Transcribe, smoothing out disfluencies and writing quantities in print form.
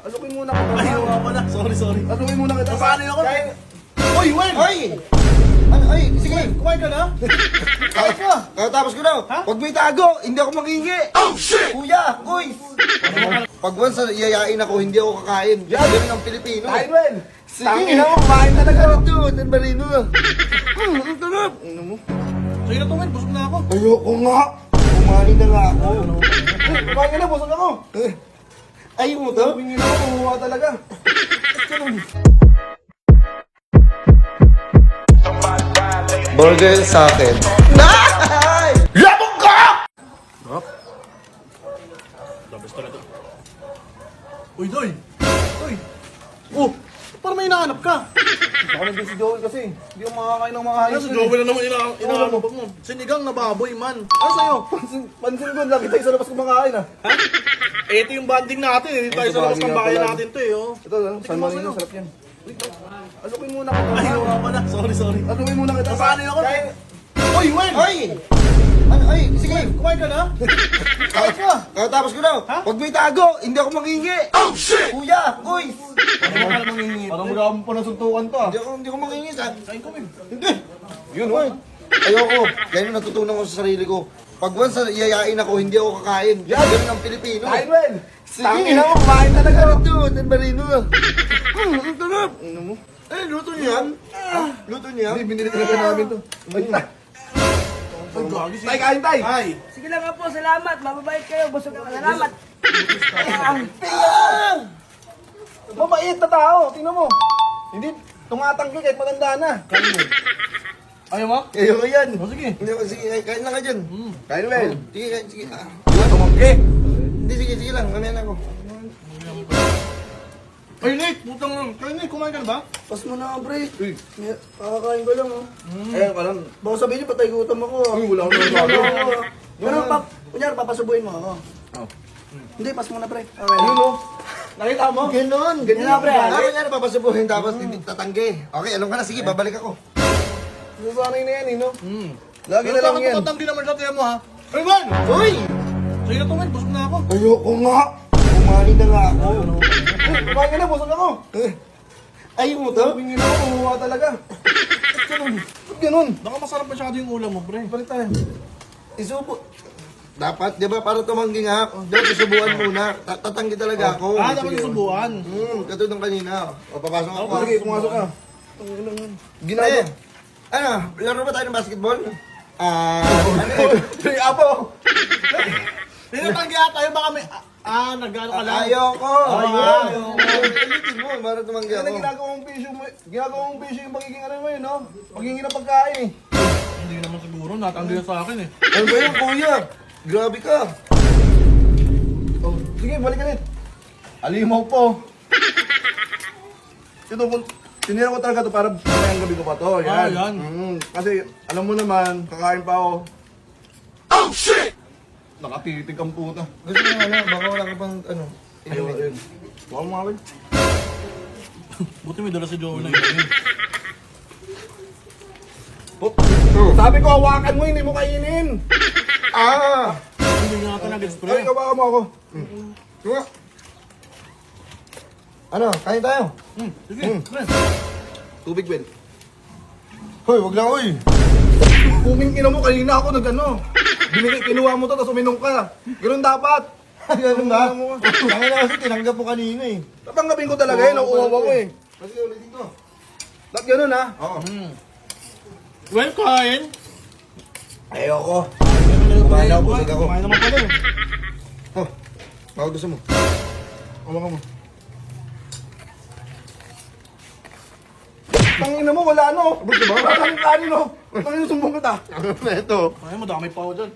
Alukin muna kita. Ay, nga pala. Sorry. Alukin muna kita. Paano yun ako? Uy, Wen! Ay! Ano, ay, sige. Kumain ka na? Kahit ka. Tapos ko na. Huwag mo itago. Hindi ako mangingi. Oh, shit! Kuya, uy. Pag once na iyayain ako, hindi ako kakain. Ganun ang Pilipino. Kain, Wen. Sige. Tangin na mo, kumain talaga. Ano ito? Ang marino. Ang sarap. Ano mo? Sige na to, Wen. Busog na ako. Ayoko nga. Kumain na nga ako. Kumain ka na, busog ako. Ayaw mo to? Tingin ako, kumuha talaga. Burger sa akin. Nay! Labog ka! Dabas talaga. Uy, Doy! Uy! Oh! Parang may hinahanap ka. Ako nandun si Joel kasi. Hindi ako makakain ng mga hayop. Ano sa Joel na naman hinahanap mo? Sinigang na baboy, man. Ano sa'yo? Pansin ko, lagi tayo sa labas kumakain ah. Ha? Eh, ito yung banding natin. Hindi tayo sa labas ng bahay natin to eh. Oh. Ito, San Marino, sarap yan. Alukin muna kita. Ay, nga pala. Sorry. Alukin muna kita. Paano yun ako? Uy, Wen! Ay! Ano, ay, sige. Kumain ka na? Kahit ka. Tapos ko na. Huwag mo itago. Hindi ako mangingi. Oh, shit! Kuya, uy. Ano mo pala mangingi? Parang magkakaroon pa ng suntukan to ah. Hindi ako mangingi. Kain ko, Wen. Hindi. Yun oh. Ayoko. Ganyan natutunan ko sa sarili ko. Pag once na iyayain ako, hindi ako kakain. Ganun ang Pilipino. Kain, Wen. Sige. Tangin na mo, kumain talaga. Ano ito? Ang marino. Ang sarap. Ano mo? Eh, luto niyo yan? Luto niyo yan? Hindi, binili talaga namin to. Ay, gagi Tay, kain tay. Ay! Sige lang nga po, salamat. Mababait kayo. Busog ako. Salamat. Mabait na tao, tingnan mo. Hindi, tumatanggi kahit matanda na. Ayaw mo? Ayoko yan. O, sige. Hindi, sige, kain lang ka dyan. Kain, Wen. Sige, kain, sige. Tumanggi. Hindi, sige lang. Mamaya na ako. Ay, Nick! Putang lang. Kaya, Nick, kumain ka na ba? Pas mo na, pre. Uy, Kakakain ko lang, oh. ayun ka lang. Baka sabihin niyo, patay gutom ako. Uy, wala akong nagawa. Ganun, kunyari, papasubuhin mo ako. Oh. Hindi, pas mo na, pre. Ayun oh. Nakita mo? Ganon. Ganun na, pre. Kunyari, papasubuhin, tapos hindi tatanggi. Okay, alam ka na. Sige, babalik ako. Nasanay na yan eh, no? Lagi Pero na lang bakit yan. tumatanggi naman sa tiyan mo, ha? Ay, Wen! Uy! Sige na to, Wen. Busog na ako. Ayoko nga. Kumain na nga ako. Kumain ka na, busog ako. Ayaw mo to? Tingin ako, kumuha talaga. Ba't ganun? Baka masarap masyado yung ulam mo, pre. Balik tayo. Isubo. Dapat, di ba, para tumanggi nga. Dapat susubuan muna. Tatanggi talaga ako. Dapat yung subuan. Katulad ng kanina. O, papasok ako. Sige, pumasok ka. Ginagawa. Ano, laro ba tayo ng basketball? Ano? Hey, Apo! Tinatanggi ata yun, baka may... nag-ano ka lang? Ayoko! Ayoko. Ulitin mo, para tumanggi Yan ako. ang ginagawang bisyo mo. Ginagawang bisyo yung pagiging ano mo yun, no? Pagiging ng pagkain eh. Hindi naman siguro, natanggi na sa akin eh. Ano ba yan, kuya? Grabe ka. Oh, sige, balik ka ulit. Alimaw po. Ito, tinira ko talaga ito para mamayang gabi ko pa to. Yan. Yan. Kasi, alam mo naman, kakain pa ako. Oh, shit! Nakatitig ang puta. Gusto mo ano, baka wala ka pang ano. Ayun, ayun. Huwag mo akin. Buti may dala si Joel na yun. Sabi ko, hawakan mo, hindi mo kainin. Hindi nga ata nag-gets, Ay, pre. kawakan mo ako. Diba? Ano, kain tayo. Sige, pre. Tubig, Ben. Hoy, wag lang, hoy. Kuming ina mo, kanina ako nag-ano. Kinuha mo to, tapos uminom ka. Ganun dapat. Ganun ba? Kaya na kasi tinanggap mo kanina eh. Tatanggapin ko talaga yun, nauuhaw ako eh. Kasi ulitin ko. Dapat ganun ha. Oo. Well, kain. Ayoko. Kumain ako, busog ako. Kumain naman pala eh. Oh, baka gusto mo. Hawakan mo. Tangina mo, wala no. Gusto ba? Wala kang kanin no. Tangina sumbong kita. Ano na ito? Ay, madami pa ako dyan.